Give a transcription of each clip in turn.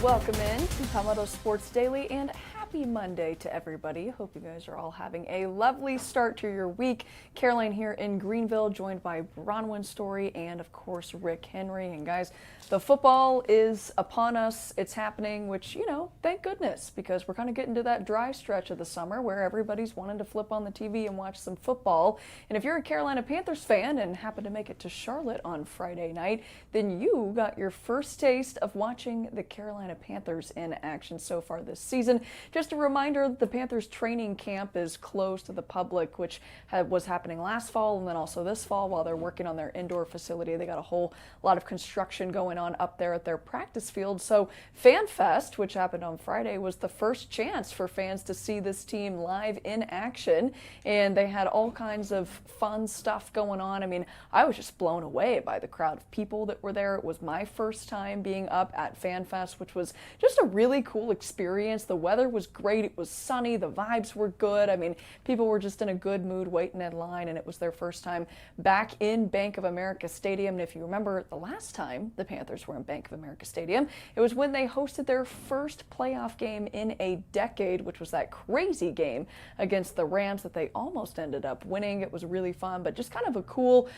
Welcome in to Palmetto Sports Daily and happy Monday to everybody. Hope you guys are all having a lovely start to your week. Caroline here in Greenville, joined by Bronwyn Story and of course Rick Henry. And guys, the football is upon us. It's happening, which, thank goodness, because we're kind of getting to that dry stretch of the summer where everybody's wanting to flip on the TV and watch some football. And if you're a Carolina Panthers fan and happen to make it to Charlotte on Friday night, then you got your first taste of watching the Carolina Panthers in action so far this season. Just a reminder, the Panthers training camp is closed to the public, which was happening last fall and then also this fall while they're working on their indoor facility. They got a whole lot of construction going on up there at their practice field. So Fan Fest, which happened on Friday, was the first chance for fans to see this team live in action. And they had all kinds of fun stuff going on. I mean, I was just blown away by the crowd of people that were there. It was my first time being up at Fan Fest, which was just a really cool experience. The weather was great. It was sunny. The vibes were good. I mean, people were just in a good mood waiting in line, and it was their first time back in Bank of America Stadium. And if you remember the last time the Panthers were in Bank of America Stadium, it was when they hosted their first playoff game in a decade, which was that crazy game against the Rams that they almost ended up winning. It was really fun, but just kind of a cool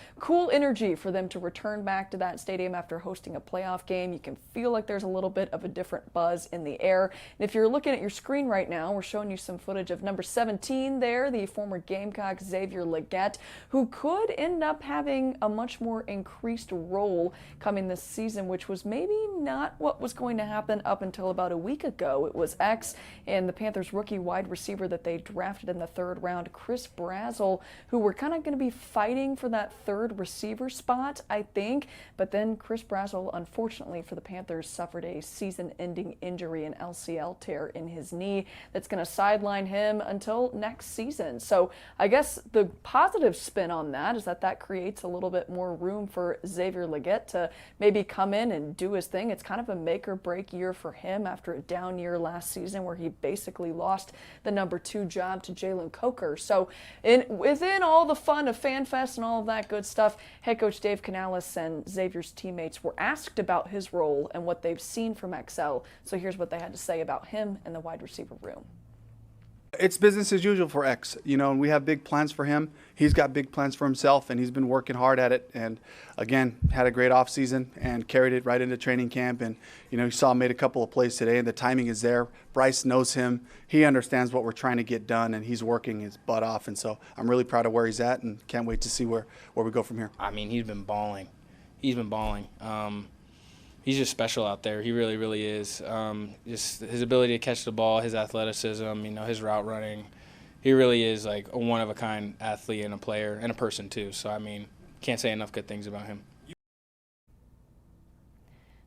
energy for them to return back to that stadium after hosting a playoff game. You can feel like there's a little bit of a different buzz in the air. And if you're looking at your screen right now, we're showing you some footage of number 17 there, the former Gamecock Xavier Legette, who could end up having a much more increased role coming this season, which was maybe not what was going to happen up until about a week ago. It was X and the Panthers rookie wide receiver that they drafted in the third round, Chris Brazzell, who were kind of going to be fighting for that third receiver spot, I think. But then Chris Brazzell, unfortunately for the Panthers, suffered a season-ending injury, an LCL tear in his knee that's going to sideline him until next season. So I guess the positive spin on that is that creates a little bit more room for Xavier Legette to maybe come in and do his thing. It's kind of a make or break year for him after a down year last season where he basically lost the number 2 job to Jalen Coker. So within all the fun of Fan Fest and all of that good stuff, head coach Dave Canales and Xavier's teammates were asked about his role and what they've seen from XL. So here's what they had to say about him in the wide receiver room. It's business as usual for X, and we have big plans for him. He's got big plans for himself, and he's been working hard at it. And again, had a great offseason and carried it right into training camp. And, you saw him made a couple of plays today, and the timing is there. Bryce knows him. He understands what we're trying to get done, and he's working his butt off. And so I'm really proud of where he's at and can't wait to see where we go from here. I mean, he's been balling. He's just special out there. He really, really is. Just his ability to catch the ball, his athleticism, his route running. He really is like a one-of-a-kind athlete and a player and a person too. So, can't say enough good things about him.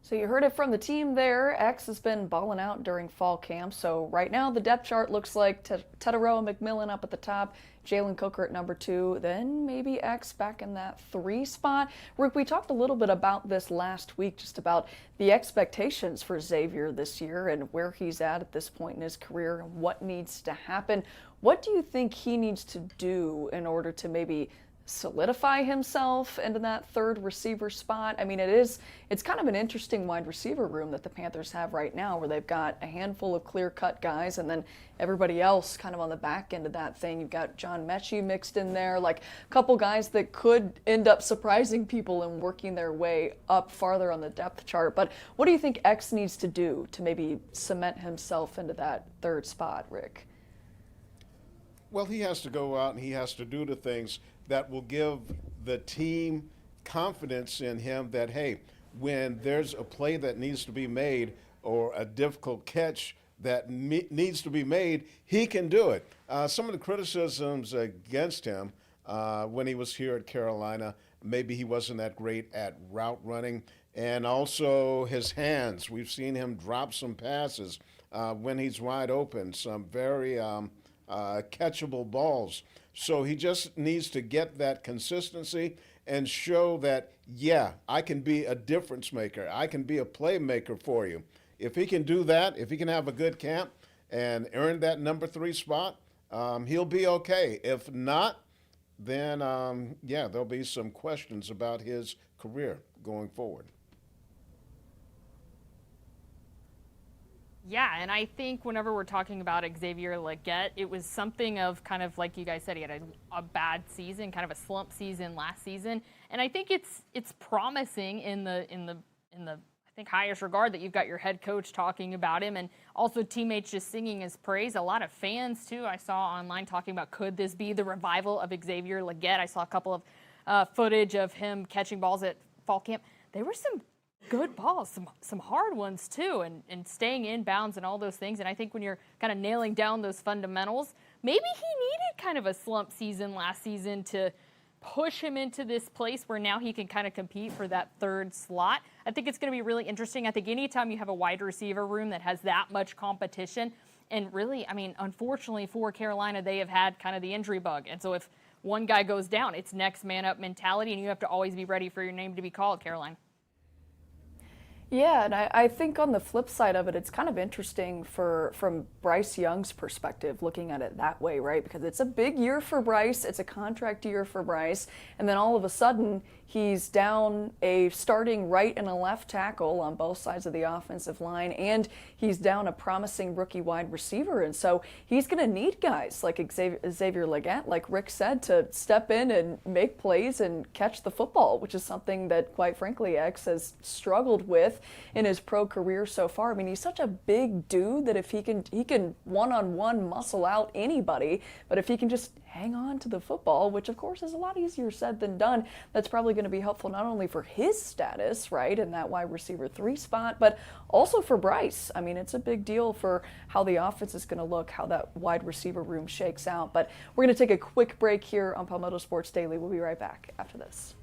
So you heard it from the team there. X has been balling out during fall camp. So right now the depth chart looks like Teteroa McMillan up at the top, Jalen Coker at number 2, then maybe X back in that 3 spot. Rick, we talked a little bit about this last week, just about the expectations for Xavier this year and where he's at this point in his career and what needs to happen. What do you think he needs to do in order to maybe solidify himself into that third receiver spot? I mean, it's kind of an interesting wide receiver room that the Panthers have right now, where they've got a handful of clear-cut guys and then everybody else kind of on the back end of that thing. You've got John Mechie mixed in there, like a couple guys that could end up surprising people and working their way up farther on the depth chart. But what do you think X needs to do to maybe cement himself into that third spot, Rick? Well, he has to go out and he has to do the things that will give the team confidence in him that, hey, when there's a play that needs to be made or a difficult catch that needs to be made, he can do it. Some of the criticisms against him when he was here at Carolina, maybe he wasn't that great at route running, and also his hands. We've seen him drop some passes when he's wide open, some very catchable balls. So he just needs to get that consistency and show that, yeah, I can be a difference maker. I can be a playmaker for you. If he can do that, if he can have a good camp and earn that number 3 spot, he'll be okay. If not, then, there'll be some questions about his career going forward. Yeah, and I think whenever we're talking about Xavier Legette, it was something of kind of like you guys said, he had a bad season, kind of a slump season last season, and I think it's promising in the I think highest regard that you've got your head coach talking about him, and also teammates just singing his praise. A lot of fans too I saw online talking about, could this be the revival of Xavier Legette? I saw a couple of footage of him catching balls at fall camp. There were some good balls, some hard ones too, and staying in bounds and all those things. And I think when you're kind of nailing down those fundamentals, maybe he needed kind of a slump season last season to push him into this place where now he can kind of compete for that third slot. I think it's going to be really interesting. I think anytime you have a wide receiver room that has that much competition, and really, I mean, unfortunately for Carolina, they have had kind of the injury bug. And so if one guy goes down, it's next man up mentality, and you have to always be ready for your name to be called, Caroline. Yeah, and I think on the flip side of it, it's kind of interesting from Bryce Young's perspective, looking at it that way, right? Because it's a big year for Bryce, it's a contract year for Bryce, and then all of a sudden he's down a starting right and a left tackle on both sides of the offensive line, and he's down a promising rookie wide receiver, and so he's going to need guys like Xavier Legette, like Rick said, to step in and make plays and catch the football, which is something that, quite frankly, X has struggled with in his pro career so far. I mean, he's such a big dude that if he can one-on-one muscle out anybody, but if he can just hang on to the football, which of course is a lot easier said than done, that's probably going to be helpful not only for his status, right, in that wide receiver 3 spot, but also for Bryce. I mean, it's a big deal for how the offense is going to look, how that wide receiver room shakes out. But we're going to take a quick break here on Palmetto Sports Daily. We'll be right back after this.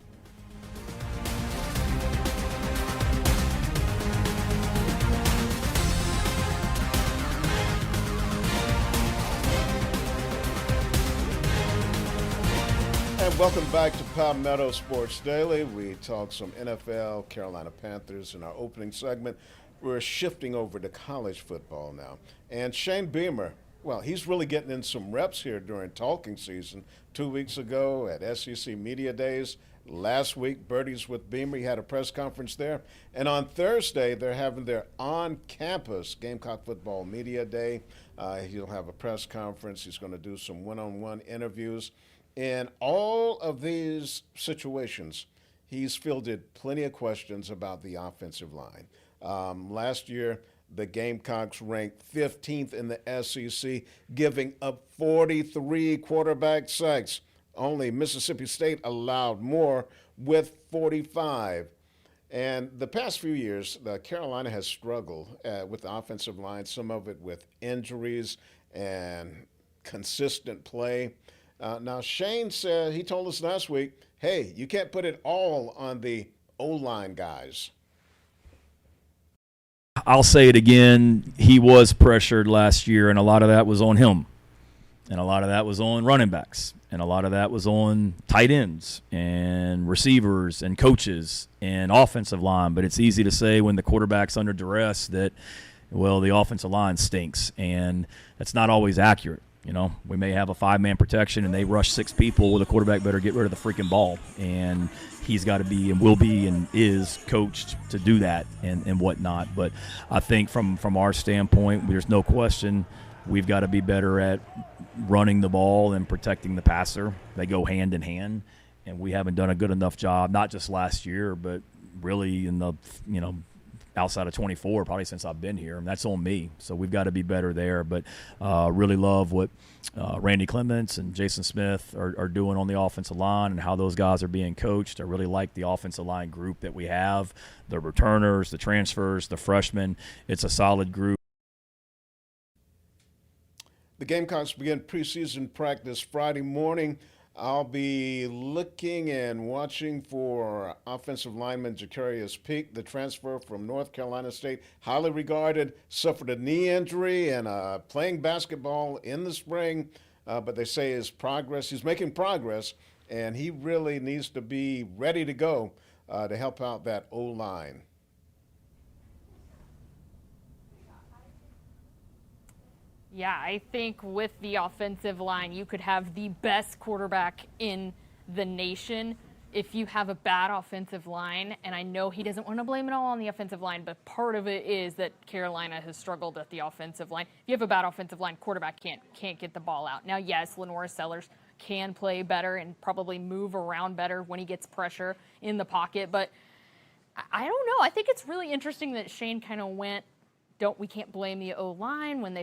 And welcome back to Palmetto Sports Daily. We talk some NFL, Carolina Panthers in our opening segment. We're shifting over to college football now. And Shane Beamer, well, he's really getting in some reps here during talking season. 2 weeks ago at SEC Media Days. Last week, Birdies with Beamer, he had a press conference there. And on Thursday, they're having their on-campus Gamecock Football Media Day. He'll have a press conference. He's going to do some one-on-one interviews. In all of these situations, he's fielded plenty of questions about the offensive line. Last year, the Gamecocks ranked 15th in the SEC, giving up 43 quarterback sacks. Only Mississippi State allowed more with 45. And the past few years, Carolina has struggled with the offensive line, some of it with injuries and consistent play. Now, Shane said, he told us last week, hey, you can't put it all on the O-line guys. I'll say it again. He was pressured last year, and a lot of that was on him. And a lot of that was on running backs. And a lot of that was on tight ends and receivers and coaches and offensive line. But it's easy to say when the quarterback's under duress that, well, the offensive line stinks. And that's not always accurate. You know, we may have a 5-man protection and they rush 6 people. Well, the quarterback better get rid of the freaking ball. And he's got to be and will be and is coached to do that and whatnot. But I think from our standpoint, there's no question we've got to be better at running the ball and protecting the passer. They go hand in hand. And we haven't done a good enough job, not just last year, but really in the, outside of 24, probably since I've been here, and that's on me. So we've got to be better there. But really love what Randy Clements and Jason Smith are doing on the offensive line and how those guys are being coached. I really like the offensive line group that we have, the returners, the transfers, the freshmen. It's a solid group. The Gamecocks begin preseason practice Friday morning. I'll be looking and watching for offensive lineman Jacarius Peak, the transfer from North Carolina State, highly regarded, suffered a knee injury and playing basketball in the spring, but they say he's making progress, and he really needs to be ready to go to help out that O-line. Yeah, I think with the offensive line, you could have the best quarterback in the nation. if you have a bad offensive line, and I know he doesn't want to blame it all on the offensive line, but part of it is that Carolina has struggled at the offensive line. If you have a bad offensive line, quarterback can't get the ball out. Now, yes, Lenore Sellers can play better and probably move around better when he gets pressure in the pocket, but I don't know. I think it's really interesting that Shane kind of went, we can't blame the O-line when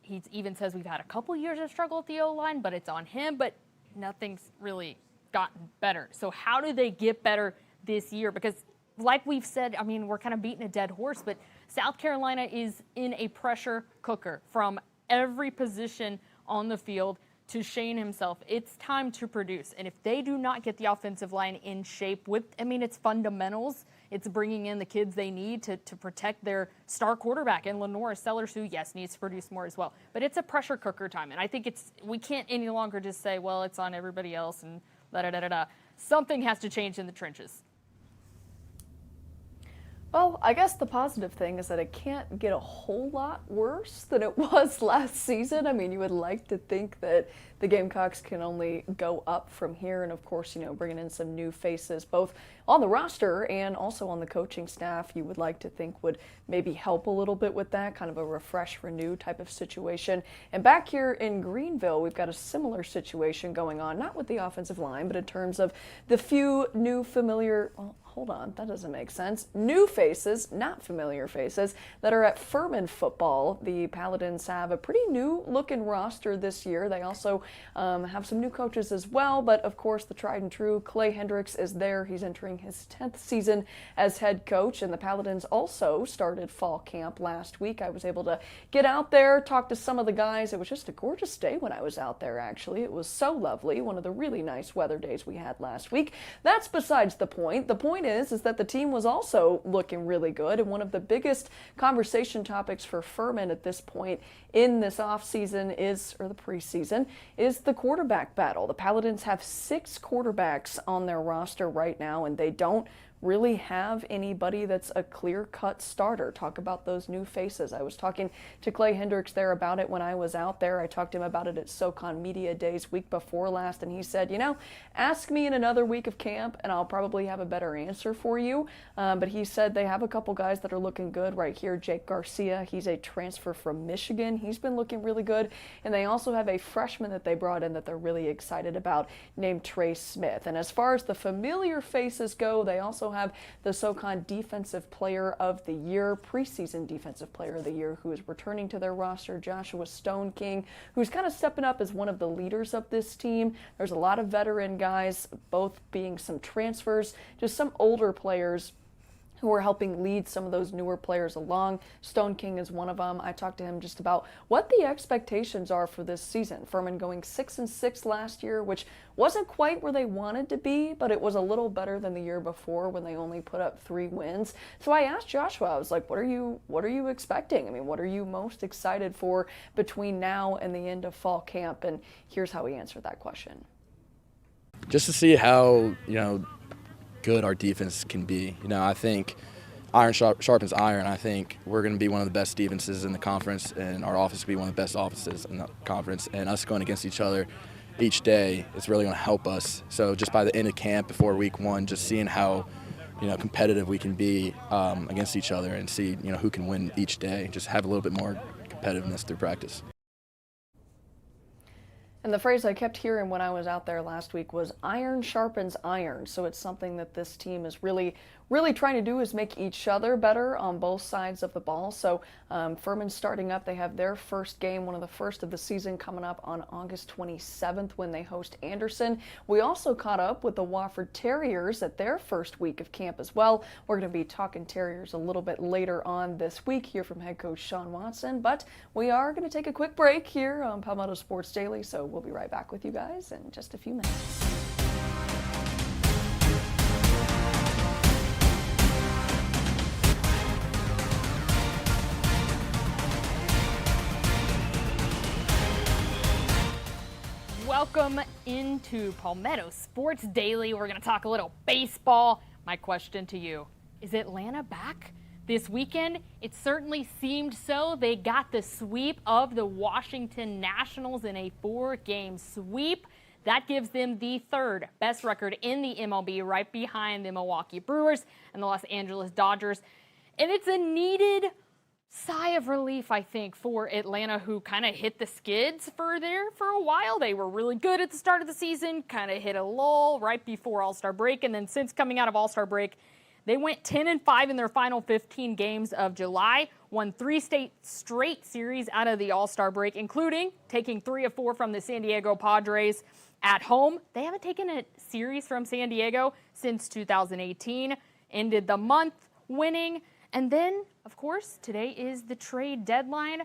he even says we've had a couple years of struggle at the O-line, but it's on him, but nothing's really gotten better. So how do they get better this year? Because like we've said, I mean, we're kind of beating a dead horse, but South Carolina is in a pressure cooker from every position on the field to Shane himself. It's time to produce. And if they do not get the offensive line in shape it's fundamentals. It's bringing in the kids they need to protect their star quarterback and Lenore Sellers, who, yes, needs to produce more as well. But it's a pressure cooker time. And I think we can't any longer just say, well, it's on everybody else and da-da-da-da-da. Something has to change in the trenches. Well, I guess the positive thing is that it can't get a whole lot worse than it was last season. I mean, you would like to think that the Gamecocks can only go up from here. And of course, bringing in some new faces, both on the roster and also on the coaching staff, you would like to think would maybe help a little bit with that, kind of a refresh, renew type of situation. And back here in Greenville, we've got a similar situation going on, not with the offensive line, but in terms of the few new familiar, hold on, that doesn't make sense. New faces, not familiar faces, that are at Furman football. The Paladins have a pretty new looking roster this year. They also have some new coaches as well, but of course the tried and true Clay Hendricks is there. He's entering his 10th season as head coach, and the Paladins also started fall camp last week. I was able to get out there, talk to some of the guys. It was just a gorgeous day when I was out there, actually. It was so lovely, one of the really nice weather days we had last week. That's besides the point. The point is that the team was also looking really good, and one of the biggest conversation topics for Furman at this point in this offseason or the preseason, is the quarterback battle. The Paladins have 6 quarterbacks on their roster right now, and they don't really have anybody that's a clear-cut starter. Talk about those new faces. I was talking to Clay Hendricks there about it when I was out there. I talked to him about it at SoCon Media Days week before last, and he said, ask me in another week of camp and I'll probably have a better answer for you. But he said they have a couple guys that are looking good right here. Jake Garcia, he's a transfer from Michigan. He's been looking really good. And they also have a freshman that they brought in that they're really excited about named Trey Smith. And as far as the familiar faces go, they also have the SoCon Defensive Player of the Year, preseason Defensive Player of the Year, who is returning to their roster, Joshua Stone King, who's kind of stepping up as one of the leaders of this team. There's a lot of veteran guys, both being some transfers, just some older players who are helping lead some of those newer players along. Stone King is one of them. I talked to him just about what the expectations are for this season. Furman going 6-6 last year, which wasn't quite where they wanted to be, but it was a little better than the year before when they only put up 3 wins. So I asked Joshua, I was like, what are you expecting? I mean, what are you most excited for between now and the end of fall camp? And here's how he answered that question. Just to see how, good our defense can be. I think iron sharpens iron. I think we're going to be one of the best defenses in the conference, and our offense will be one of the best offenses in the conference. And us going against each other each day is really going to help us. So just by the end of camp, before week 1, just seeing how competitive we can be against each other and see who can win each day. Just have a little bit more competitiveness through practice. And the phrase I kept hearing when I was out there last week was iron sharpens iron. So it's something that this team is really trying to do, is make each other better on both sides of the ball. So Furman's starting up. They have their first game, one of the first of the season, coming up on August 27th when they host Anderson. We also caught up with the Wofford Terriers at their first week of camp as well. We're going to be talking Terriers a little bit later on this week, hear from head coach Sean Watson. But we are going to take a quick break here on Palmetto Sports Daily, so we'll be right back with you guys in just a few minutes. Welcome into Palmetto Sports Daily. We're going to talk a little baseball. My question to you, is Atlanta back this weekend? It certainly seemed so. They got the sweep of the Washington Nationals in a 4-game sweep. That gives them the 3rd best record in the MLB, right behind the Milwaukee Brewers and the Los Angeles Dodgers. And it's a needed sigh of relief, I think, for Atlanta, who kind of hit the skids for a while. They were really good at the start of the season, kind of hit a lull right before All-Star break, and then since coming out of All-Star break, they went 10-5 in their final 15 games of July, won 3 straight series out of the All-Star break, including taking 3 of 4 from the San Diego Padres at home. They haven't taken a series from San Diego since 2018, ended the month winning. And then, of course, today is the trade deadline.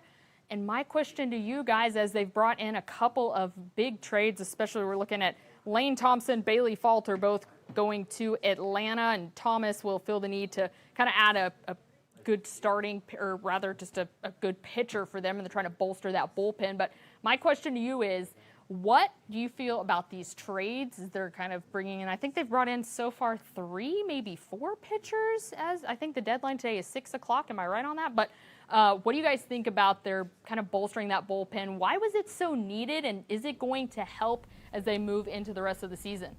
And my question to you guys, as they've brought in a couple of big trades, especially we're looking at Lane Thompson, Bailey Falter, both going to Atlanta, and Thomas will feel the need to kind of add a good starting, or rather just a good pitcher for them, and they're trying to bolster that bullpen. But my question to you is, what do you feel about these trades? They're kind of bringing in, I think they've brought in so far 3, maybe 4 pitchers, as I think the deadline today is 6 o'clock. Am I right on that? But what do you guys think about their kind of bolstering that bullpen? Why was it so needed, and is it going to help as they move into the rest of the season?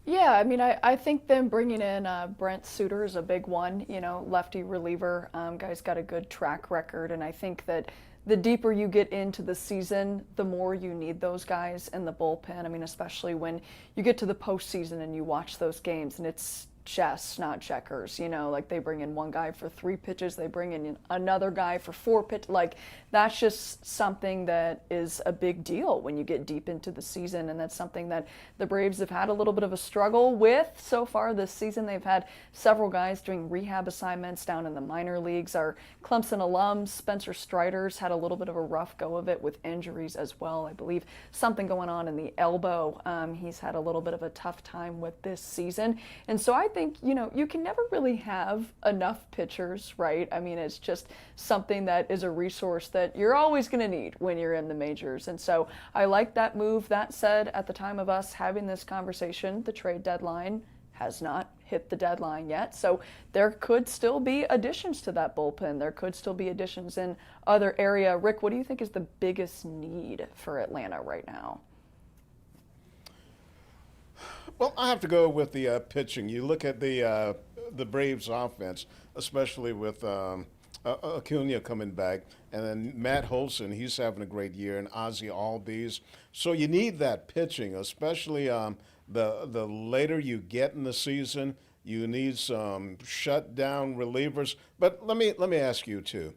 Yeah, I mean, I think them bringing in Brent Suter is a big one, lefty reliever. Guy's got a good track record, and I think that the deeper you get into the season, the more you need those guys in the bullpen. I mean, especially when you get to the postseason and you watch those games, and it's chess, not checkers. Like they bring in one guy for 3 pitches, they bring in another guy for 4 pitches. Like, that's just something that is a big deal when you get deep into the season, and that's something that the Braves have had a little bit of a struggle with so far this season. They've had several guys doing rehab assignments down in the minor leagues. Our Clemson alum, Spencer Strider's had a little bit of a rough go of it with injuries as well. I believe something going on in the elbow. He's had a little bit of a tough time with this season. And so I think, you can never really have enough pitchers, right? I mean, it's just something that is a resource that you're always going to need when you're in the majors. And so I like that move. That said, at the time of us having this conversation, the trade deadline has not hit the deadline yet. So there could still be additions to that bullpen. There could still be additions in other area. Rick, what do you think is the biggest need for Atlanta right now? Well, I have to go with the pitching. You look at the Braves offense, especially with Acuna coming back, and then Matt Holson, he's having a great year, and Ozzie Albies. So you need that pitching, especially the later you get in the season. You need some shutdown relievers. But let me ask you too,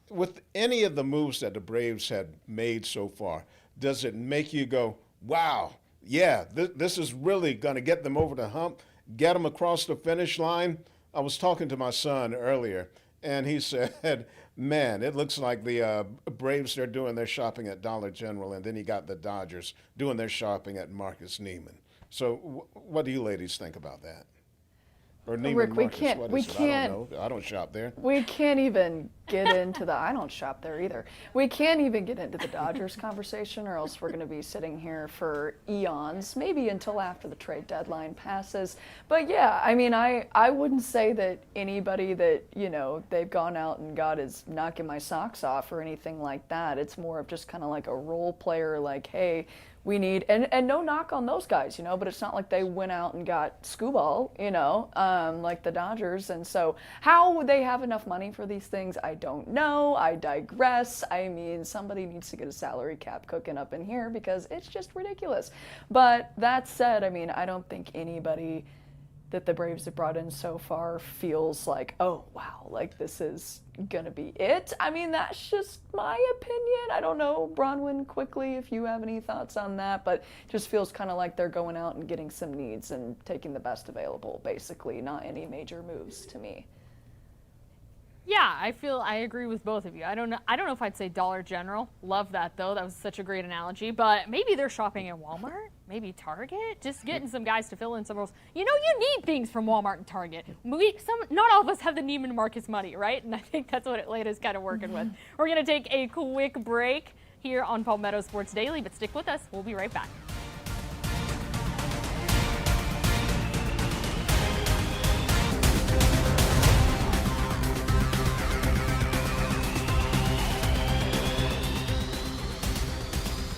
with any of the moves that the Braves had made so far, does it make you go, wow? Yeah, this is really going to get them over the hump, get them across the finish line. I was talking to my son earlier, and he said, man, it looks like the Braves, they're doing their shopping at Dollar General, and then you got the Dodgers doing their shopping at Marcus Neiman. So what do you ladies think about that? Or Neiman Rick, Marcus, I don't know. I don't shop there. We can't even get into I don't shop there either. We can't even get into the Dodgers conversation, or else we're going to be sitting here for eons, maybe until after the trade deadline passes. But yeah, I mean, I wouldn't say that anybody that, they've gone out and got is knocking my socks off or anything like that. It's more of just kind of like a role player, like, hey, we need, and no knock on those guys, but it's not like they went out and got Skubal, like the Dodgers. And so how they have enough money for these things, I don't know. I digress. I mean, somebody needs to get a salary cap cooking up in here because it's just ridiculous. But that said, I mean, I don't think anybody that the Braves have brought in so far feels like, oh, wow, like this is going to be it. I mean, that's just my opinion. I don't know, Bronwyn, quickly, if you have any thoughts on that, but it just feels kind of like they're going out and getting some needs and taking the best available, basically, not any major moves to me. Yeah, I agree with both of you. I don't know if I'd say Dollar General. Love that though. That was such a great analogy. But maybe they're shopping at Walmart, maybe Target, just getting some guys to fill in some roles. You need things from Walmart and Target. Not all of us have the Neiman Marcus money, right? And I think that's what Atlanta's kind of working with. We're gonna take a quick break here on Palmetto Sports Daily, but stick with us. We'll be right back.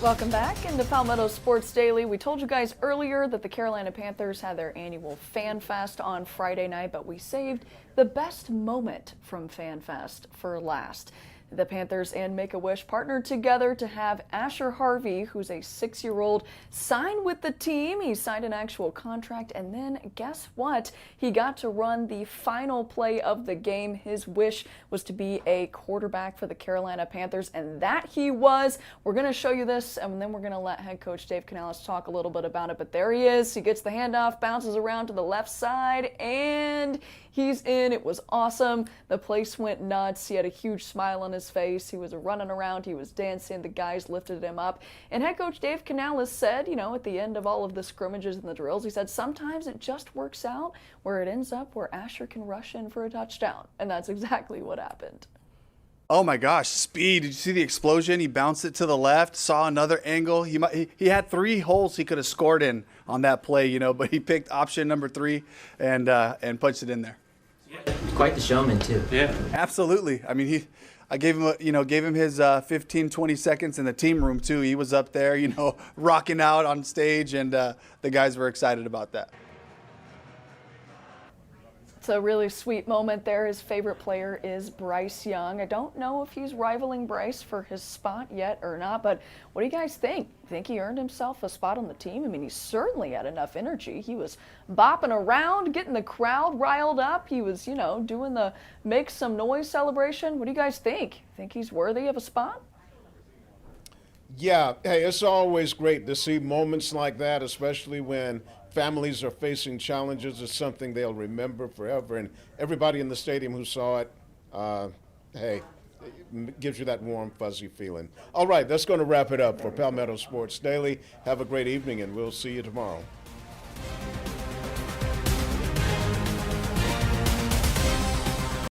Welcome back into Palmetto Sports Daily. We told you guys earlier that the Carolina Panthers had their annual Fan Fest on Friday night, but we saved the best moment from Fan Fest for last. The Panthers and Make-A-Wish partnered together to have Asher Harvey, who's a 6-year-old, sign with the team. He signed an actual contract, and then guess what? He got to run the final play of the game. His wish was to be a quarterback for the Carolina Panthers, and that he was. We're going to show you this, and then we're going to let head coach Dave Canales talk a little bit about it. But there he is. He gets the handoff, bounces around to the left side, and he's in. It was awesome. The place went nuts. He had a huge smile on his face. He was running around. He was dancing. The guys lifted him up. And head coach Dave Canales said, at the end of all of the scrimmages and the drills, he said sometimes it just works out where it ends up where Asher can rush in for a touchdown. And that's exactly what happened. Oh my gosh, speed. Did you see the explosion? He bounced it to the left, saw another angle. He had 3 holes he could have scored in on that play, but he picked option number 3 and punched it in there. Quite the showman too. Yeah, absolutely. I mean, I gave him his 15, 20 seconds in the team room too. He was up there, rocking out on stage, and the guys were excited about that. It's a really sweet moment there. His favorite player is Bryce Young. I don't know if he's rivaling Bryce for his spot yet or not, but what do you guys think? Think he earned himself a spot on the team? I mean, he certainly had enough energy. He was bopping around, getting the crowd riled up. He was, doing the make some noise celebration. What do you guys think? Think he's worthy of a spot? Yeah, hey, it's always great to see moments like that, especially when families are facing challenges. It's something they'll remember forever. And everybody in the stadium who saw it, it gives you that warm, fuzzy feeling. All right, that's going to wrap it up for Palmetto Sports Daily. Have a great evening, and we'll see you tomorrow.